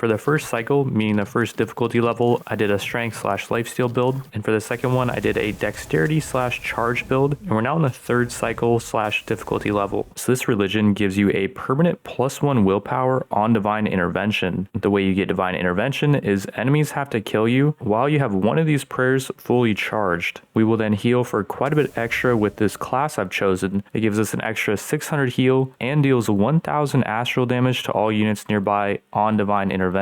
For the first cycle, meaning the first difficulty level, I did a strength / lifesteal build. And for the second one, I did a dexterity / charge build. And we're now in the third cycle / difficulty level. So this religion gives you a permanent +1 willpower on divine intervention. The way you get divine intervention is enemies have to kill you while you have one of these prayers fully charged. We will then heal for quite a bit extra with this class I've chosen. It gives us an extra 600 heal and deals 1000 astral damage to all units nearby on divine intervention.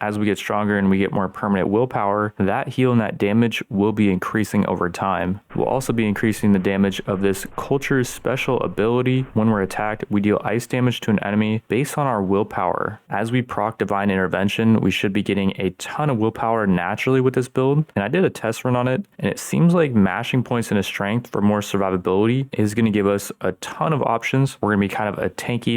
As we get stronger and we get more permanent willpower, that heal and that damage will be increasing over time. We'll also be increasing the damage of this culture's special ability. When we're attacked, we deal ice damage to an enemy based on our willpower. As we proc divine intervention, we should be getting a ton of willpower naturally with this build. And I did a test run on it, and it seems like mashing points into strength for more survivability is going to give us a ton of options. We're going to be kind of a tanky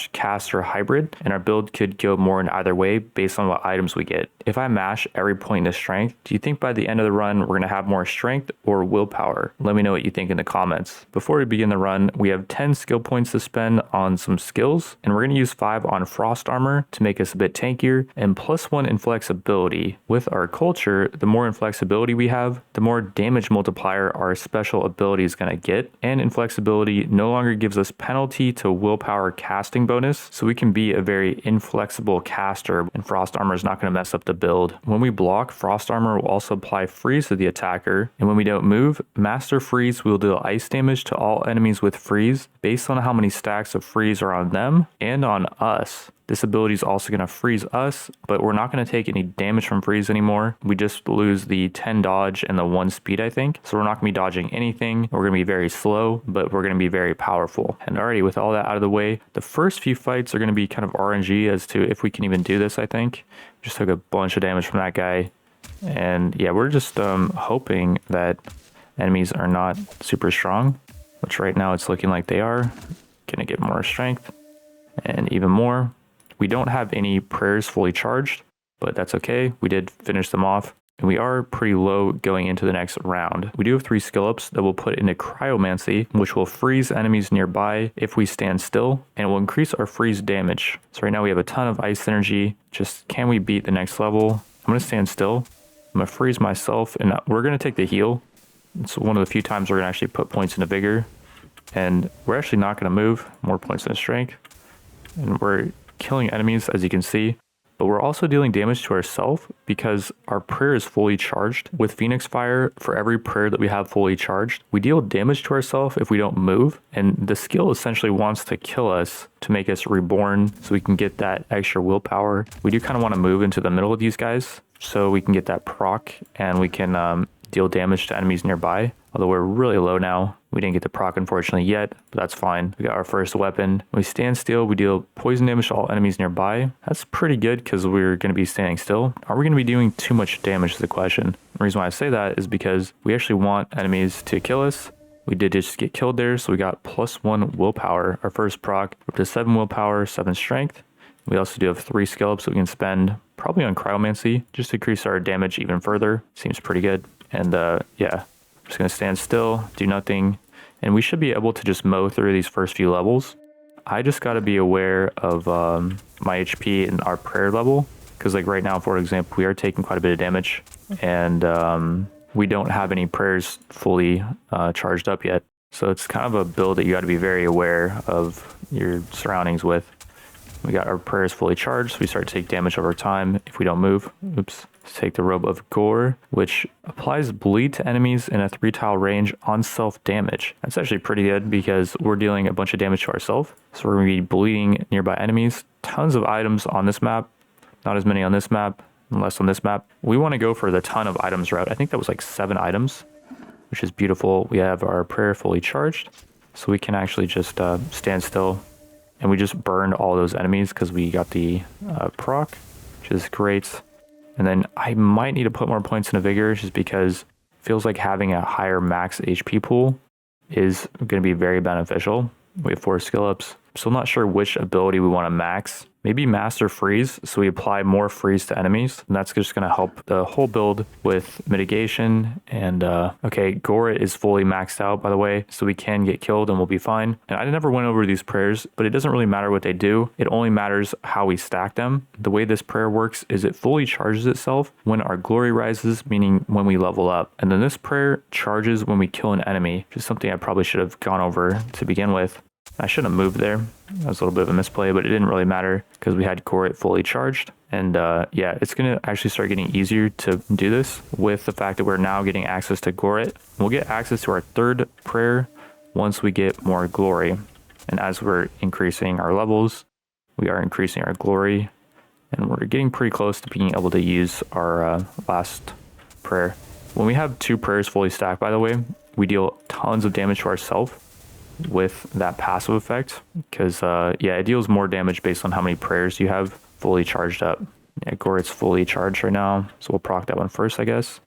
/ caster hybrid, and our build could go more in either way based on what items we get. If I mash every point into strength, do you think by the end of the run we're going to have more strength or willpower? Let me know what you think in the comments. Before we begin the run, we have 10 skill points to spend on some skills, and we're going to use 5 on frost armor to make us a bit tankier, and +1 inflexibility. With our culture, the more inflexibility we have, the more damage multiplier our special ability is going to get, and inflexibility no longer gives us penalty to willpower casting bonus, so we can be a very inflexible caster, and frost armor is not going to mess up the build. When we block, frost armor will also apply freeze to the attacker, and when we don't move, master freeze will deal ice damage to all enemies with freeze based on how many stacks of freeze are on them and on us. This ability is also going to freeze us, but we're not going to take any damage from freeze anymore. We just lose the 10 dodge and the 1 speed, I think. So we're not going to be dodging anything. We're going to be very slow, but we're going to be very powerful. And already with all that out of the way, the first few fights are going to be kind of RNG as to if we can even do this, I think. Just took a bunch of damage from that guy. And yeah, we're just hoping that enemies are not super strong, which right now it's looking like they are. Going to get more strength and even more. We don't have any prayers fully charged, but that's okay. We did finish them off, and we are pretty low going into the next round. We do have 3 skill ups that we'll put into cryomancy, which will freeze enemies nearby if we stand still, and it will increase our freeze damage. So right now we have a ton of ice energy. Just can we beat the next level? I'm going to stand still. I'm going to freeze myself, and we're going to take the heal. It's one of the few times we're going to actually put points into vigor, and we're actually not going to move. More points into strength, and we're killing enemies, as you can see, but we're also dealing damage to ourselves because our prayer is fully charged. With Phoenix Fire, for every prayer that we have fully charged, we deal damage to ourselves if we don't move, and the skill essentially wants to kill us to make us reborn so we can get that extra willpower. We do kind of want to move into the middle of these guys so we can get that proc and we can deal damage to enemies nearby. Although we're really low now. We didn't get the proc unfortunately yet, but that's fine. We got our first weapon. When we stand still, we deal poison damage to all enemies nearby. That's pretty good because we're going to be standing still. Are we going to be doing too much damage is the question. The reason why I say that is because we actually want enemies to kill us. We did just get killed there, so we got +1 willpower. Our first proc up to 7 willpower, 7 strength. We also do have 3 skill ups that we can spend probably on cryomancy just to increase our damage even further. Seems pretty good. And yeah. Just going to stand still, do nothing, and we should be able to just mow through these first few levels. I just got to be aware of my HP and our prayer level, because like right now, for example, we are taking quite a bit of damage, and we don't have any prayers fully charged up yet. So it's kind of a build that you got to be very aware of your surroundings with. We got our prayers fully charged, so we start to take damage over time if we don't move. Oops. Let's take the Robe of Gore, which applies bleed to enemies in a 3-tile range on self-damage. That's actually pretty good because we're dealing a bunch of damage to ourselves. So we're going to be bleeding nearby enemies. Tons of items on this map. Not as many on this map, and less on this map. We want to go for the ton of items route. I think that was like 7 items, which is beautiful. We have our prayer fully charged, so we can actually just stand still. And we just burned all those enemies because we got the proc, which is great. And then I might need to put more points into vigor just because it feels like having a higher max HP pool is going to be very beneficial. We have 4 skill ups. Still not sure which ability we want to max. maybe Master Freeze, so we apply more freeze to enemies, and that's just going to help the whole build with mitigation. And okay, Goret is fully maxed out, by the way, so we can get killed and we'll be fine. And I never went over these prayers, but it doesn't really matter what they do. It only matters how we stack them. The way this prayer works is it fully charges itself when our glory rises, meaning when we level up. And then this prayer charges when we kill an enemy, which is something I probably should have gone over to begin with. I shouldn't have moved there. That was a little bit of a misplay, but it didn't really matter because we had Goret fully charged. And yeah, it's going to actually start getting easier to do this with the fact that we're now getting access to Goret. We'll get access to our third prayer once we get more glory. And as we're increasing our levels, we are increasing our glory. And we're getting pretty close to being able to use our last prayer. When we have 2 prayers fully stacked, by the way, we deal tons of damage to ourselves with that passive effect, because yeah, it deals more damage based on how many prayers you have fully charged up. Yeah, Goret's fully charged right now, so we'll proc that one first, I guess.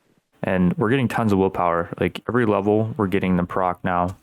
And we're getting tons of willpower. Like every level, we're getting the proc now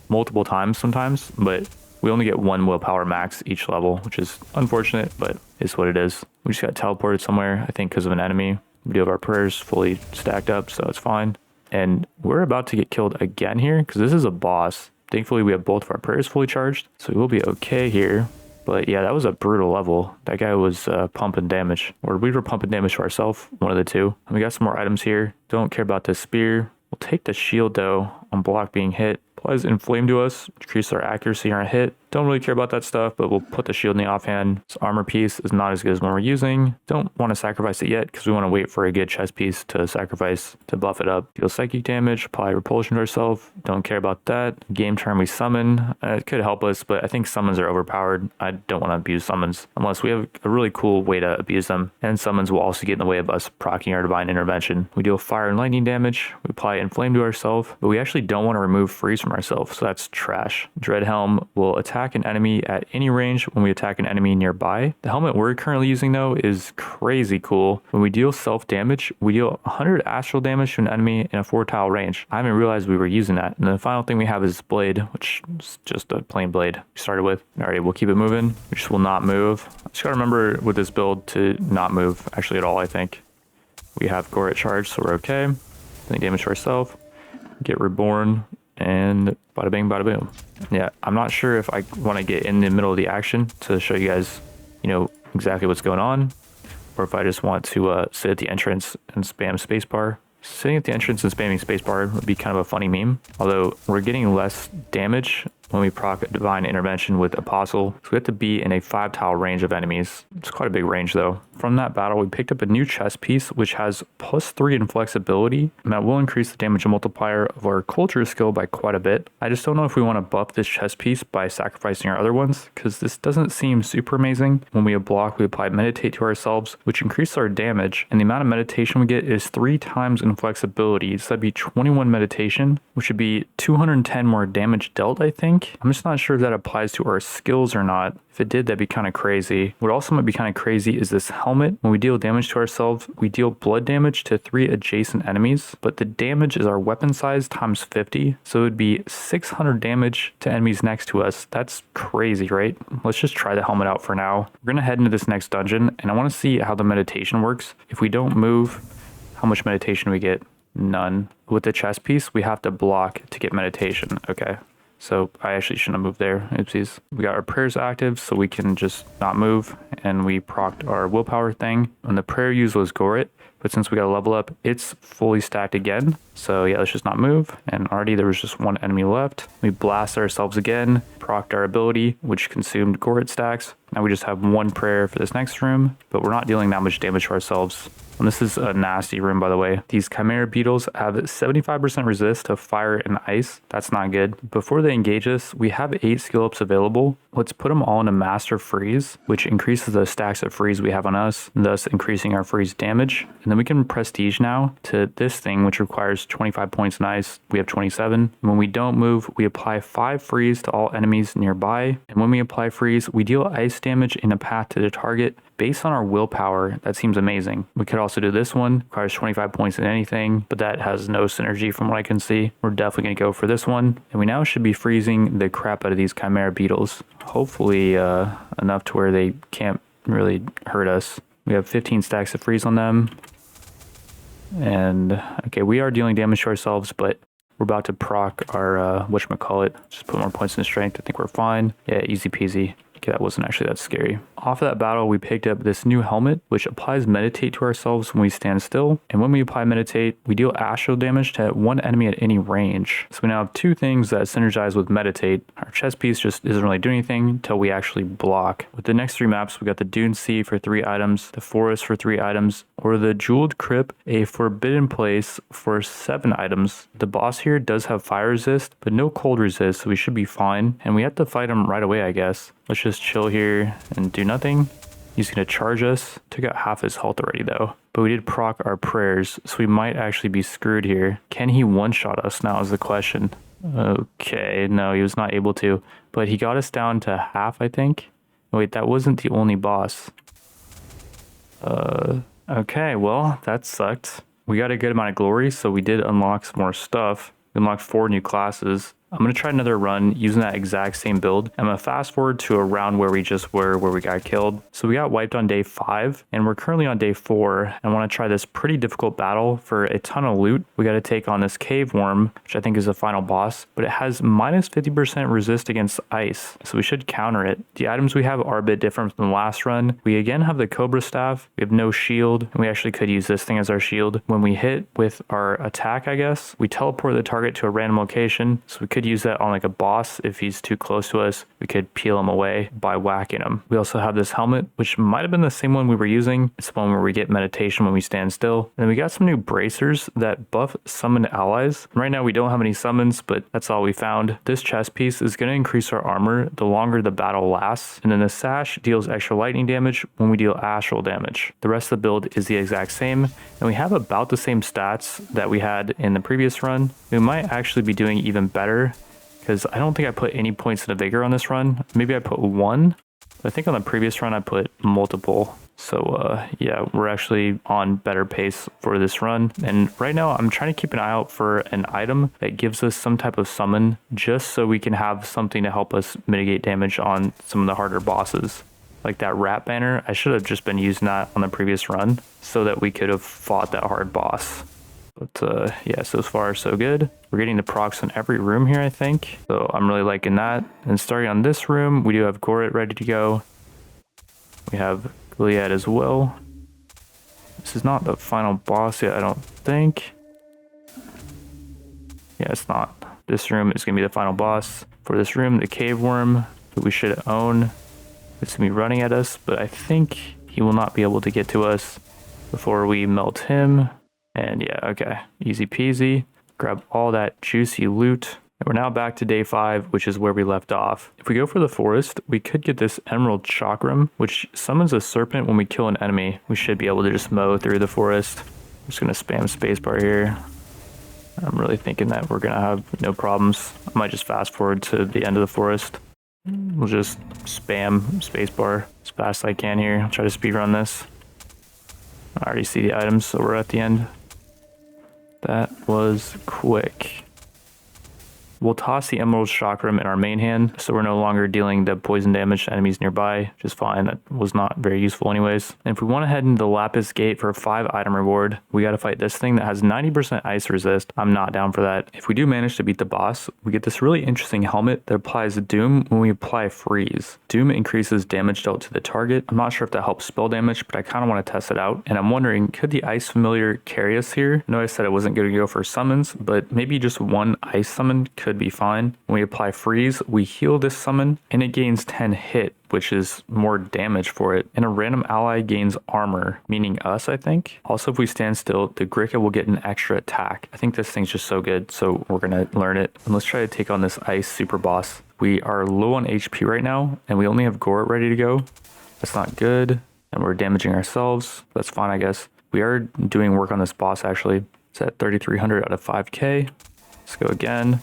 multiple times sometimes, but we only get 1 willpower max each level, which is unfortunate, but it's what it is. We just got teleported somewhere, I think because of an enemy. We do have our prayers fully stacked up, so it's fine. And we're about to get killed again here because this is a boss. Thankfully, we have both of our prayers fully charged, so we'll be okay here. But yeah, that was a brutal level. That guy was pumping damage, or we were pumping damage to ourselves, one of the two. And we got some more items here. Don't care about this spear. We'll take the shield though on block being hit. Applies inflame to us, increase our accuracy on our hit. Don't really care about that stuff, but we'll put the shield in the offhand. This armor piece is not as good as one we're using. Don't want to sacrifice it yet because we want to wait for a good chest piece to sacrifice to buff it up. Deal psychic damage, apply repulsion to ourselves. Don't care about that. Game turn we summon. It could help us, but I think summons are overpowered. I don't want to abuse summons unless we have a really cool way to abuse them. And summons will also get in the way of us proccing our divine intervention. We deal fire and lightning damage. We apply inflame to ourselves, but we actually don't want to remove freeze from ourselves, so that's trash. Dread helm will attack an enemy at any range when we attack an enemy nearby. The helmet we're currently using though is crazy cool. When we deal self damage, we deal 100 astral damage to an enemy in a 4-tile range. I haven't realized we were using that. And the final thing we have is blade, which is just a plain blade we started with. Alright, we'll keep it moving. We just will not move. Just gotta remember with this build to not move actually at all. I think we have Goret charged, so we're okay. Any damage to ourselves. Get reborn. And bada bing, bada boom. Yeah, I'm not sure if I want to get in the middle of the action to show you guys, you know, exactly what's going on, or if I just want to sit at the entrance and spam spacebar. Sitting at the entrance and spamming spacebar would be kind of a funny meme, although we're getting less damage when we proc divine intervention with apostle, so we have to be in a 5-tile range of enemies. It's quite a big range though. From that battle, we picked up a new chest piece which has +3 in flexibility, and that will increase the damage multiplier of our culture skill by quite a bit. I just don't know if we want to buff this chest piece by sacrificing our other ones, because this doesn't seem super amazing. When we block, we apply meditate to ourselves, which increases our damage, and the amount of meditation we get is 3 times in flexibility, so that'd be 21 meditation, which would be 210 more damage dealt, I think. I'm just not sure if that applies to our skills or not. If it did, that'd be kind of crazy. What also might be kind of crazy is this helmet. When we deal damage to ourselves, we deal blood damage to 3 adjacent enemies, but the damage is our weapon size times 50, so it would be 600 damage to enemies next to us. That's crazy, right? Let's just try the helmet out for now. We're gonna head into this next dungeon, and I want to see how the meditation works. If we don't move, how much meditation we get? None. With the chest piece, we have to block to get meditation. Okay. So I actually shouldn't have moved there. Oopsies. We got our prayers active, so we can just not move, and we procced our willpower thing. And the prayer used was Goret, but since we got a level up, it's fully stacked again. So yeah, let's just not move. And already there was just 1 enemy left. We blast ourselves again, procced our ability, which consumed Goret stacks. Now we just have 1 prayer for this next room, but we're not dealing that much damage to ourselves. And this is a nasty room, by the way. These Chimera beetles have 75% resist to fire and ice. That's not good. Before they engage us, we have 8 skill ups available. Let's put them all into Master Freeze, which increases the stacks of freeze we have on us, thus increasing our freeze damage. And then we can prestige now to this thing, which requires 25 points in ice. We have 27. And when we don't move, we apply 5 freeze to all enemies nearby. And when we apply freeze, we deal ice damage in a path to the target. Based on our willpower, that seems amazing. We could also do this one, requires 25 points in anything, but that has no synergy from what I can see. We're definitely going to go for this one. And we now should be freezing the crap out of these Chimera beetles. Hopefully enough to where they can't really hurt us. We have 15 stacks of freeze on them. And okay, we are dealing damage to ourselves, but we're about to proc our, whatchamacallit, just put more points in strength. I think we're fine. Yeah, easy peasy. Okay, that wasn't actually that scary. Off of that battle, we picked up this new helmet, which applies meditate to ourselves when we stand still. And when we apply meditate, we deal astral damage to one enemy at any range. So we now have two things that synergize with meditate. Our chest piece just doesn't really do anything until we actually block. With the next three maps, we got the Dune Sea for 3 items, the Forest for 3 items, or the Jeweled Crypt, a Forbidden Place for 7 items. The boss here does have fire resist, but no cold resist, so we should be fine. And we have to fight him right away, I guess. Let's just chill here and do nothing. He's going to charge us. Took out half his health already though. But we did proc our prayers, so we might actually be screwed here. Can he one-shot us now is the question. Okay, no, he was not able to. But he got us down to half, I think. Wait, that wasn't the only boss. Okay, well, that sucked. We got a good amount of glory, so we did unlock some more stuff. We unlocked 4 new classes. I'm going to try another run using that exact same build. I'm going to fast forward to around where we just were, where we got killed. So we got wiped on day 5 and we're currently on day 4. I want to try this pretty difficult battle for a ton of loot. We got to take on this cave worm, which I think is the final boss, but it has minus 50% resist against ice. So we should counter it. The items we have are a bit different from the last run. We again have the Cobra staff. We have no shield and we actually could use this thing as our shield. When we hit with our attack, I guess, we teleport the target to a random location. So we could use that on like a boss. If he's too close to us, we could peel him away by whacking him. We also have this helmet, which might have been the same one we were using. It's the one where we get meditation when we stand still. And then we got some new bracers that buff summoned allies. Right now we don't have any summons, but that's all we found. This chest piece is going to increase our armor the longer the battle lasts. And then the sash deals extra lightning damage when we deal astral damage. The rest of the build is the exact same. And we have about the same stats that we had in the previous run. We might actually be doing even better, because I don't think I put any points in the vigor on this run. Maybe I put 1. I think on the previous run I put multiple. So yeah, we're actually on better pace for this run. And right now I'm trying to keep an eye out for an item that gives us some type of summon, just so we can have something to help us mitigate damage on some of the harder bosses. Like that rat banner, I should have just been using that on the previous run so that we could have fought that hard boss. But yeah, so far so good. We're getting the procs in every room here, I think. So I'm really liking that. And starting on this room, we do have Goret ready to go. We have Gilead as well. This is not the final boss yet, I don't think. Yeah, it's not. This room is going to be the final boss. For this room, the cave worm that we should own. It's going to be running at us, but I think he will not be able to get to us before we melt him. And yeah, okay, easy peasy. Grab all that juicy loot. And we're now back to day 5, which is where we left off. If we go for the forest, we could get this emerald chakram, which summons a serpent when we kill an enemy. We should be able to just mow through the forest. I'm just gonna spam spacebar here. I'm really thinking that we're gonna have no problems. I might just fast forward to the end of the forest. We'll just spam spacebar as fast as I can here. I'll try to speedrun this. I already see the items, so we're at the end. That was quick. We'll toss the Emerald Chakram in our main hand, so we're no longer dealing the poison damage to enemies nearby, which is fine. That was not very useful anyways. And if we want to head into the Lapis Gate for a 5 item reward, we got to fight this thing that has 90% ice resist. I'm not down for that. If we do manage to beat the boss, we get this really interesting helmet that applies Doom when we apply Freeze. Doom increases damage dealt to the target. I'm not sure if that helps spell damage, but I kind of want to test it out. And I'm wondering, could the Ice Familiar carry us here? I know I said I wasn't going to go for summons, but maybe just one ice summon could be fine. When we apply Freeze, we heal this summon and it gains 10 hit, which is more damage for it. And a random ally gains armor, meaning us, I think. Also, if we stand still, the Grika will get an extra attack. I think this thing's just so good, so we're gonna learn it. And let's try to take on this ice super boss. We are low on HP right now, and we only have Goret ready to go. That's not good, and we're damaging ourselves. That's fine, I guess. We are doing work on this boss, actually. It's at 3,300 out of 5k. Let's go again.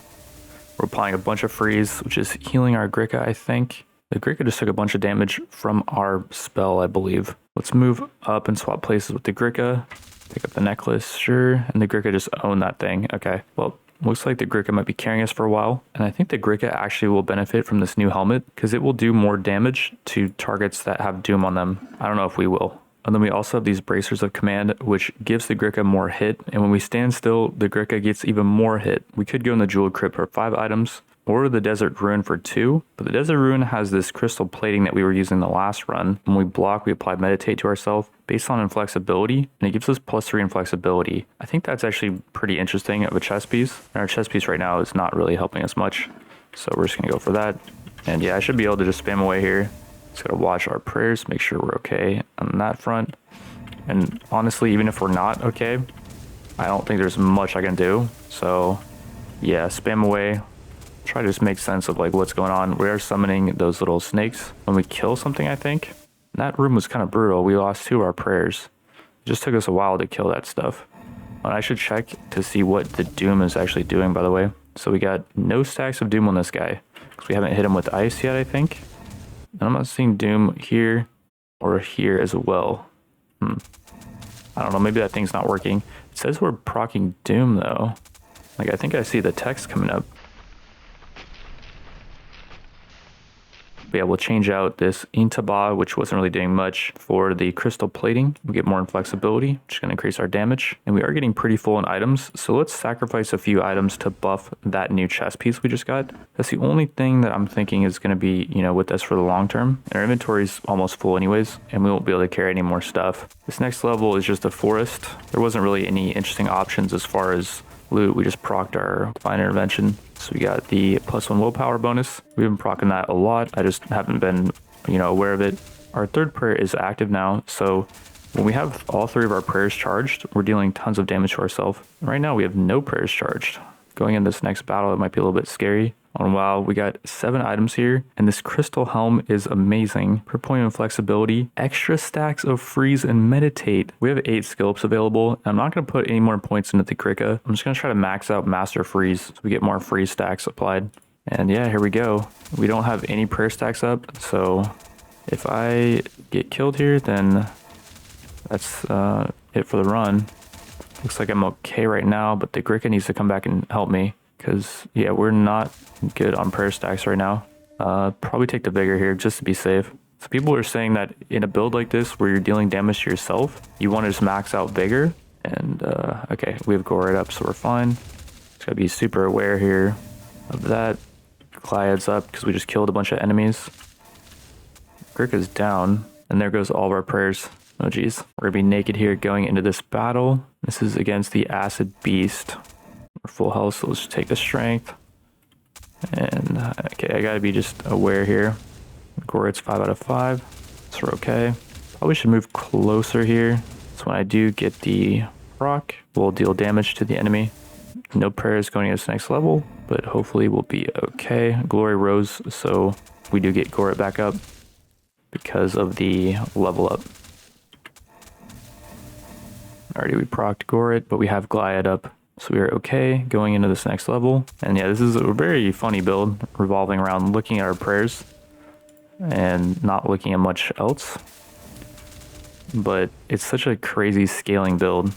We're applying a bunch of freeze, which is healing our Grika, I think. The Grika just took a bunch of damage from our spell, I believe. Let's move up and swap places with the Grika. Pick up the necklace, sure. And the Grika just owned that thing. Okay, well, looks like the Grika might be carrying us for a while. And I think the Grika actually will benefit from this new helmet because it will do more damage to targets that have Doom on them. I don't know if we will. And then we also have these bracers of command, which gives the Grika more hit. And when we stand still, the Grika gets even more hit. We could go in the Jeweled Crypt for 5 items, or the Desert Ruin for 2. But the Desert Ruin has this crystal plating that we were using the last run. When we block, we apply Meditate to ourselves based on inflexibility, and it gives us +3 inflexibility. I think that's actually pretty interesting of a chess piece. And our chess piece right now is not really helping us much. So we're just going to go for that. And yeah, I should be able to just spam away here. Just got to watch our prayers, make sure we're okay on that front. And honestly, even if we're not okay, I don't think there's much I can do. So yeah, spam away. Try to just make sense of like what's going on. We are summoning those little snakes when we kill something, I think. That room was kind of brutal. We lost 2 of our prayers. It just took us a while to kill that stuff. And I should check to see what the Doom is actually doing, by the way. So we got no stacks of Doom on this guy because we haven't hit him with ice yet, I think. And I'm not seeing Doom here or here as well. I don't know, maybe that thing's not working. It says we're proccing Doom though. Like I think I see the text coming up. But yeah, we'll change out this Intaba, which wasn't really doing much, for the crystal plating. We get more inflexibility, which is going to increase our damage. And we are getting pretty full in items, so let's sacrifice a few items to buff that new chess piece we just got. That's the only thing that I'm thinking is going to be, you know, with us for the long term. And our inventory is almost full anyways, and we won't be able to carry any more stuff. This next level is just a forest. There wasn't really any interesting options as far as loot. We just procced our Divine Intervention. So we got the +1 willpower bonus. We've been proccing that a lot. I just haven't been, you know, aware of it. Our third prayer is active now. So when we have all 3 of our prayers charged, we're dealing tons of damage to ourselves. Right now we have no prayers charged. Going in this next battle, it might be a little bit scary. On WoW, we got 7 items here, and this crystal helm is amazing. Per point of flexibility, extra stacks of freeze and meditate. We have 8 skill ups available. I'm not going to put any more points into the Grika. I'm just going to try to max out master freeze so we get more freeze stacks applied. And yeah, here we go. We don't have any prayer stacks up, so if I get killed here, then that's it for the run. Looks like I'm okay right now, but the Grika needs to come back and help me. Because, yeah, we're not good on prayer stacks right now. Probably take the Vigor here just to be safe. So people are saying that in a build like this where you're dealing damage to yourself, you want to just max out Vigor. And, okay, we have Goret up, so we're fine. Just gotta be super aware here of that. Clyde's up because we just killed a bunch of enemies. Grika's down, and there goes all of our prayers. Oh, geez. We're gonna be naked here going into this battle. This is against the Acid Beast. We're full health, so let's take the strength. And okay, I gotta be just aware here. Goret's 5 out of 5, so we're okay. Probably should move closer here. So when I do get the proc, we'll deal damage to the enemy. No prayers going to this next level, but hopefully we'll be okay. Glory rose, so we do get Goret back up because of the level up. Already we procced Goret, but we have Glyad up. So we are okay going into this next level. And yeah, this is a very funny build revolving around looking at our prayers and not looking at much else. But it's such a crazy scaling build.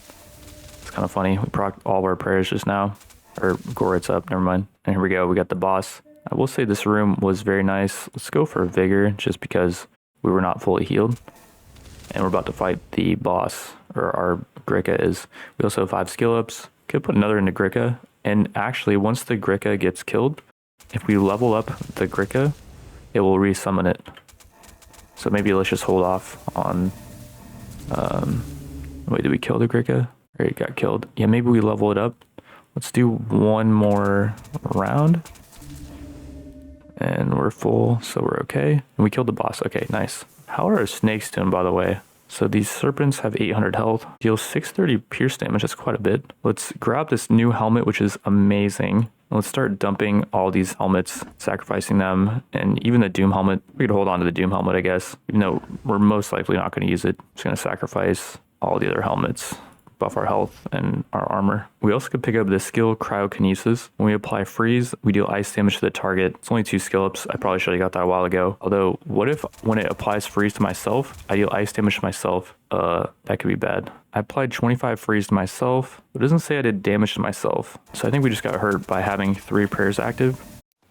It's kind of funny. We procced all of our prayers just now. Or Goret's up, never mind. And here we go, we got the boss. I will say this room was very nice. Let's go for Vigor just because we were not fully healed. And we're about to fight the boss, or our Grika is. We also have 5 skill ups. Could put another into Grika, and actually once the Grika gets killed, if we level up the Grika, it will resummon it. So maybe let's just hold off on, wait, did we kill the Grika? Or it got killed. Yeah, maybe we level it up. Let's do one more round. And we're full, so we're okay. And we killed the boss, okay, nice. How are our snakes doing, by the way? So these serpents have 800 health, deal 630 pierce damage, that's quite a bit. Let's grab this new helmet, which is amazing. Let's start dumping all these helmets, sacrificing them, and even the Doom helmet. We could hold on to the Doom helmet, I guess, even though we're most likely not going to use it. Just going to sacrifice all the other helmets. buff our health and our armor. We also could pick up the skill Cryokinesis. When we apply freeze, we deal ice damage to the target. It's only 2 skill ups. I probably should have got that a while ago. Although, what if when it applies freeze to myself, I deal ice damage to myself? That could be bad. I applied 25 freeze to myself, but it doesn't say I did damage to myself. So I think we just got hurt by having 3 prayers active.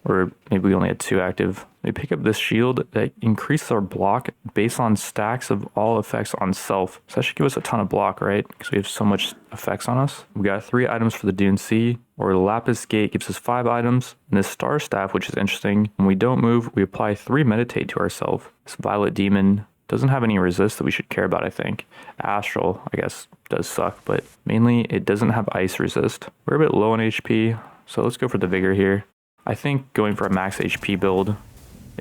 Or maybe we only had 2 active. We pick up this shield that increases our block based on stacks of all effects on self. So that should give us a ton of block, right? Because we have so much effects on us. We got 3 items for the Dune Sea, or the Lapis Gate gives us 5 items. And this Star Staff, which is interesting, when we don't move, we apply 3 Meditate to ourselves. This Violet Demon doesn't have any resist that we should care about, I think. Astral, I guess, does suck, but mainly it doesn't have ice resist. We're a bit low on HP, so let's go for the Vigor here. I think going for a max HP build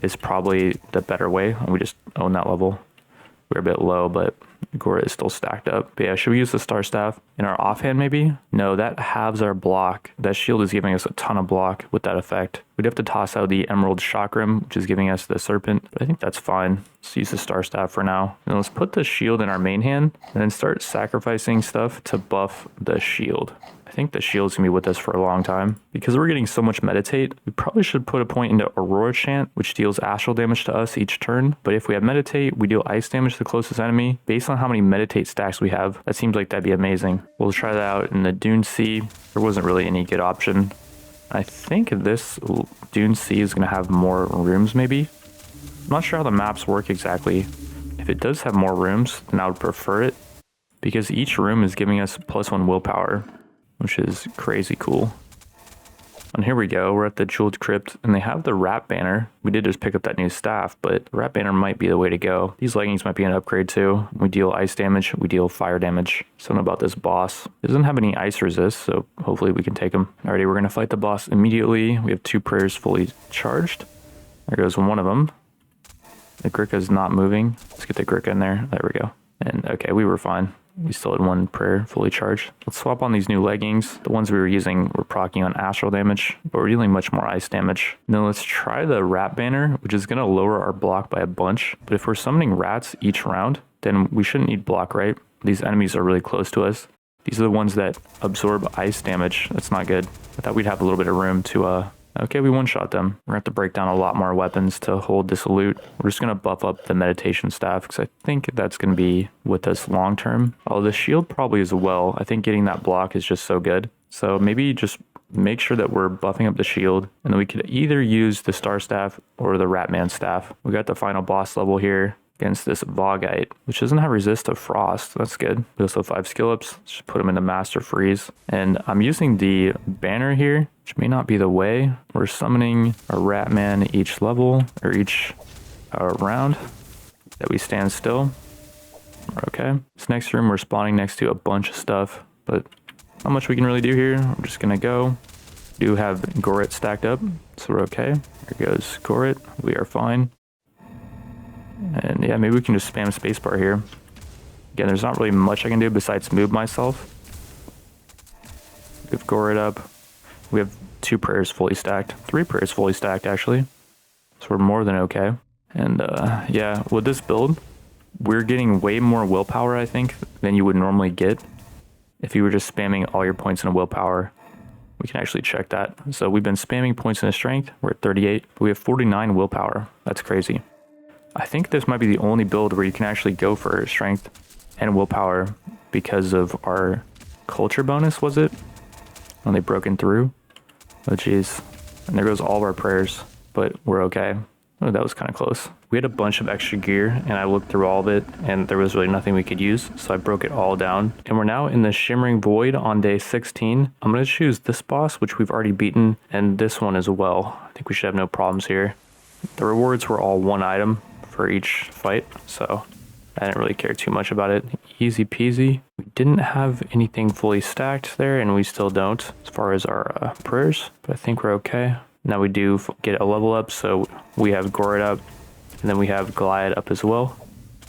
is probably the better way, and we just own that level. We're a bit low, but Goret is still stacked up. But yeah, should we use the Star Staff in our offhand maybe? No, that halves our block. That shield is giving us a ton of block with that effect. We'd have to toss out the Emerald Chakram, which is giving us the Serpent, but I think that's fine. Let's use the Star Staff for now. And let's put the shield in our main hand and then start sacrificing stuff to buff the shield. I think the shield's gonna be with us for a long time. Because we're getting so much Meditate, we probably should put a point into Aurora Chant, which deals astral damage to us each turn. But if we have Meditate, we deal ice damage to the closest enemy. Based on how many Meditate stacks we have, that seems like that'd be amazing. We'll try that out in the Dune Sea. There wasn't really any good option. I think this Dune Sea is gonna have more rooms maybe. I'm not sure how the maps work exactly. If it does have more rooms, then I would prefer it. Because each room is giving us +1 willpower, which is crazy cool. And here we go, we're at the Jeweled Crypt, and they have the Rat Banner. We did just pick up that new staff, but the Rat Banner might be the way to go. These leggings might be an upgrade too. We deal ice damage, we deal fire damage. Something about this boss. It doesn't have any ice resist, so hopefully we can take him. Alrighty, we're gonna fight the boss immediately. We have 2 prayers fully charged. There goes one of them. The Grika's not moving. Let's get the Grika in there. There we go. And okay, we were fine. We still had 1 prayer fully charged. Let's swap on these new leggings. The ones we were using were proccing on astral damage, but we're dealing much more ice damage. Now let's try the Rat Banner, which is going to lower our block by a bunch. But if we're summoning rats each round, then we shouldn't need block, right? These enemies are really close to us. These are the ones that absorb ice damage. That's not good. I thought we'd have a little bit of room to okay, we one-shot them. We're gonna have to break down a lot more weapons to hold this loot. We're just gonna buff up the meditation staff because I think that's gonna be with us long term. Oh, the shield probably as well. I think getting that block is just so good. So maybe just make sure that we're buffing up the shield, and then we could either use the Star Staff or the Ratman Staff. We got the final boss level here against this Vogite, which doesn't have resist to frost. That's good. We also have 5 skill ups. Just put them into Master Freeze. And I'm using the banner here, which may not be the way. We're summoning a Ratman each level, or each round that we stand still. Okay. This next room, we're spawning next to a bunch of stuff, but not much we can really do here. I'm just gonna go. We do have Goret stacked up, so we're okay. Here goes Goret. We are fine. And yeah, maybe we can just spam spacebar here. Again, there's not really much I can do besides move myself. We have Goret up. We have 2 prayers fully stacked. 3 prayers fully stacked, actually. So we're more than okay. And yeah, with this build, we're getting way more willpower, I think, than you would normally get if you were just spamming all your points in a willpower. We can actually check that. So we've been spamming points in a strength. We're at 38. But we have 49 willpower. That's crazy. I think this might be the only build where you can actually go for strength and willpower because of our culture bonus, was it? When they broken through. Oh jeez. And there goes all of our prayers, but we're okay. Oh, that was kind of close. We had a bunch of extra gear and I looked through all of it and there was really nothing we could use, so I broke it all down. And we're now in the Shimmering Void on day 16. I'm going to choose this boss, which we've already beaten, and this one as well. I think we should have no problems here. The rewards were all 1 item for each fight, so I didn't really care too much about it. Easy peasy. We didn't have anything fully stacked there, and we still don't as far as our prayers, but I think we're okay. Now we do get a level up, so we have Goret up, and then we have Goliath up as well.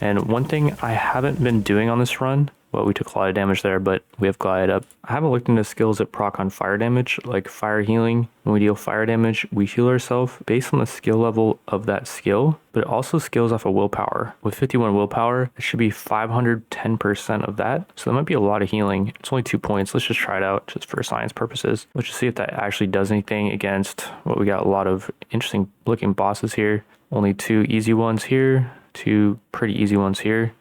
And one thing I haven't been doing on this run Well, we took a lot of damage there, but we have glide up. I haven't looked into skills that proc on fire damage, like fire healing. When we deal fire damage, we heal ourselves based on the skill level of that skill, but it also scales off of willpower. With 51 willpower, it should be 510% of that. So that might be a lot of healing. It's only 2 points. Let's just try it out just for science purposes. Let's just see if that actually does anything against what we got. A lot of interesting looking bosses here. Only 2 easy ones here, 2 pretty easy ones here.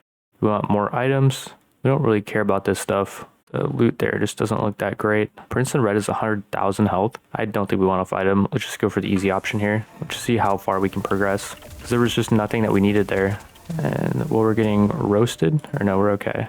We want more items. We don't really care about this stuff. The loot there just doesn't look that great. Princeton Red is 100,000 health. I don't think we want to fight him. Let's just go for the easy option here. Let's just see how far we can progress. Because there was just nothing that we needed there. And well, we're getting roasted. Or no, we're okay.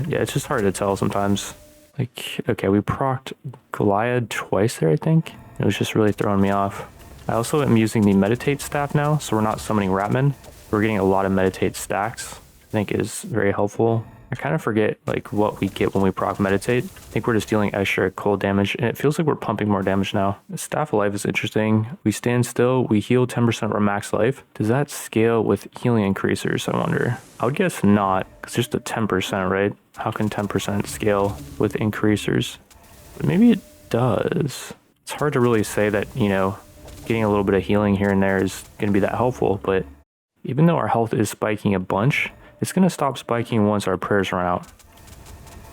Yeah, it's just hard to tell sometimes. Like, okay, we procced Goliath twice there, I think. It was just really throwing me off. I also am using the meditate staff now, so we're not summoning Ratman. We're getting a lot of meditate stacks. I think is very helpful. I kind of forget like what we get when we proc meditate. I think we're just dealing extra cold damage, and it feels like we're pumping more damage now. Staff of life is interesting. We stand still, we heal 10% of our max life. Does that scale with healing increasers, I wonder? I would guess not, because just the 10%, right? How can 10% scale with increasers? But maybe it does. It's hard to really say that, you know, getting a little bit of healing here and there is going to be that helpful, but even though our health is spiking a bunch, it's going to stop spiking once our prayers run out.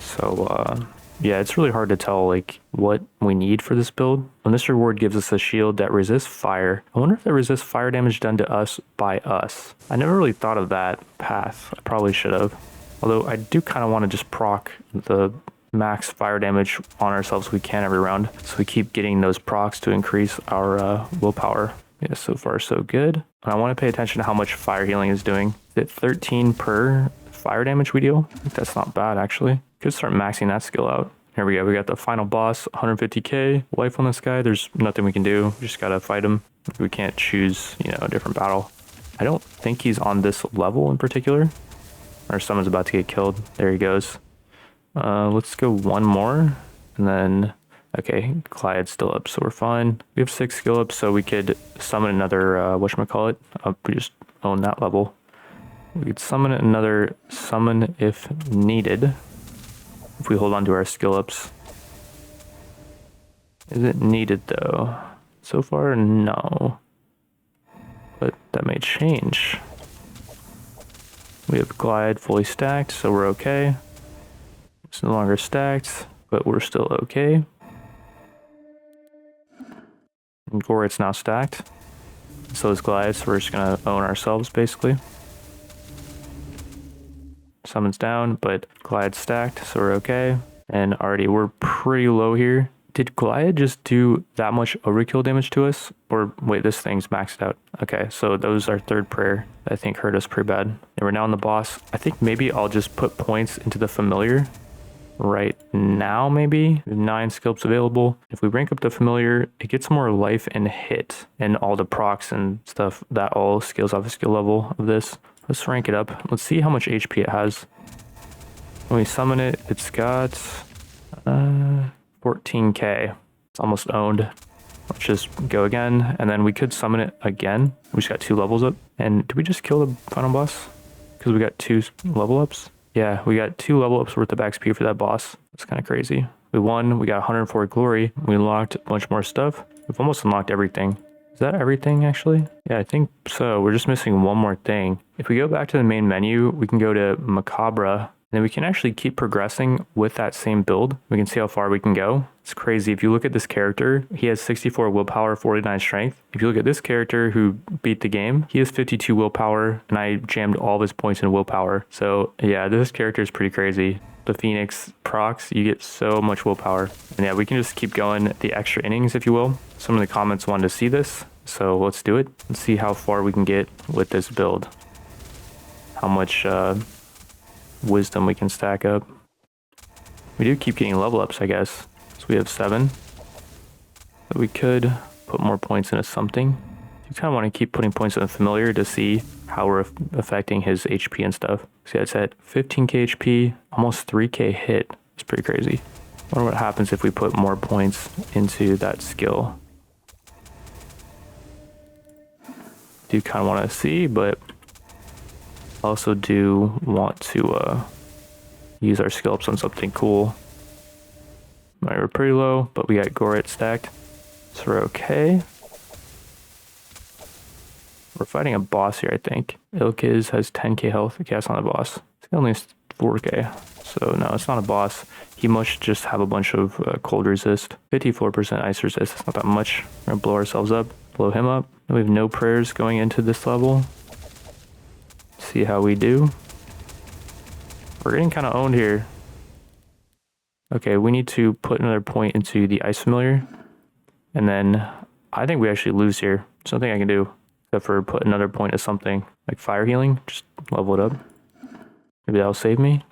So, yeah, it's really hard to tell, like, what we need for this build. When this reward gives us a shield that resists fire, I wonder if that resists fire damage done to us by us. I never really thought of that path. I probably should have. Although, I do kind of want to just proc the max fire damage on ourselves we can every round. So we keep getting those procs to increase our willpower. Yeah, so far so good. And I want to pay attention to how much fire healing is doing. Is it 13 per fire damage we deal? I think that's not bad, actually. Could start maxing that skill out. Here we go. We got the final boss, 150k life on this guy. There's nothing we can do. We just got to fight him. We can't choose, you know, a different battle. I don't think he's on this level in particular. Or someone's about to get killed. There he goes. Let's go one more. And then... okay, Clyde's still up, so we're fine. We have 6 skill ups, so we could summon another, whatchamacallit. We just own that level. We could summon another summon if needed. If we hold on to our skill ups. Is it needed, though? So far, no. But that may change. We have Glide fully stacked, so we're okay. It's no longer stacked, but we're still okay. Goret's now stacked. So is Glide, so we're just gonna own ourselves basically. Summon's down, but Glide's stacked, so we're okay. And already we're pretty low here. Did Glide just do that much overkill damage to us? Or wait, this thing's maxed out. Okay, so those are third prayer that I think hurt us pretty bad. And we're now on the boss. I think maybe I'll just put points into the familiar right now, maybe. 9 skills available. If we rank up the familiar, it gets more life and hit, and all the procs and stuff that all scales off the skill level of this. Let's rank it up. Let's see how much HP it has. When we summon it, it's got 14k. It's almost owned. Let's just go again, and then we could summon it again. We just got 2 levels up. And did we just kill the final boss? Because we got 2 level ups. Yeah, we got 2 level ups worth of XP for that boss. That's kind of crazy. We won. We got 104 glory. We unlocked a bunch more stuff. We've almost unlocked everything. Is that everything, actually? Yeah, I think so. We're just missing one more thing. If we go back to the main menu, we can go to Macabre. And then we can actually keep progressing with that same build. We can see how far we can go. It's crazy. If you look at this character, he has 64 willpower, 49 strength. If you look at this character who beat the game, he has 52 willpower, and I jammed all of his points in willpower. So yeah, this character is pretty crazy. The Phoenix procs, you get so much willpower. And yeah, we can just keep going the extra innings, if you will. Some of the comments wanted to see this, so let's do it. Let's see how far we can get with this build. How much wisdom we can stack up. We do keep getting level ups, I guess. So we have 7. But we could put more points into something. You kind of want to keep putting points in the familiar to see how we're affecting his HP and stuff. See, it's at 15k HP, almost 3k hit. It's pretty crazy. I wonder what happens if we put more points into that skill. Do kind of want to see, but also do want to use our skill ups on something cool. Alright, we're pretty low, but we got Goret stacked, so we're okay. We're fighting a boss here, I think. Ilkiz has 10k health. Okay, that's not a boss. It's only 4k. So no, it's not a boss. He must just have a bunch of cold resist. 54% ice resist. It's not that much. We're gonna blow ourselves up. Blow him up. We have no prayers going into this level. See how we do. We're getting kind of owned here. Okay, we need to put another point into the ice familiar. And then I think we actually lose here. Something I can do. Except for put another point of something like fire healing. Just level it up. Maybe that'll save me.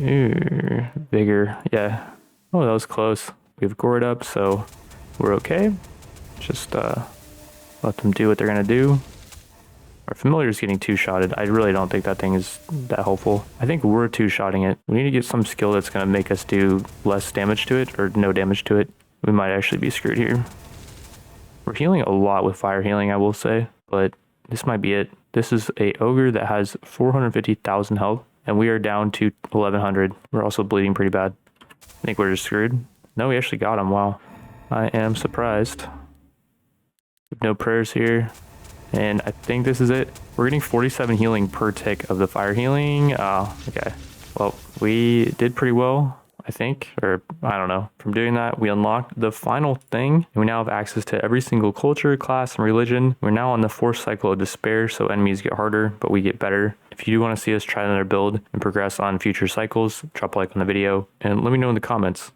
Ooh, bigger. Yeah. Oh, that was close. We have Goret up, so we're okay. Just let them do what they're gonna do. Our familiar is getting two-shotted. I really don't think that thing is that helpful. I think we're two-shotting it. We need to get some skill that's gonna make us do less damage to it or no damage to it. We might actually be screwed here. We're healing a lot with fire healing, I will say, but this might be it. This is a ogre that has 450,000 health, and we are down to 1100. We're also bleeding pretty bad. I think we're just screwed. No, we actually got him. Wow. I am surprised. No prayers here. And I think this is it. We're getting 47 healing per tick of the fire healing. Okay. Well, we did pretty well, I think, or I don't know. From doing that, we unlocked the final thing. And we now have access to every single culture, class, and religion. We're now on the 4th cycle of despair, so enemies get harder, but we get better. If you do want to see us try another build and progress on future cycles, drop a like on the video and let me know in the comments.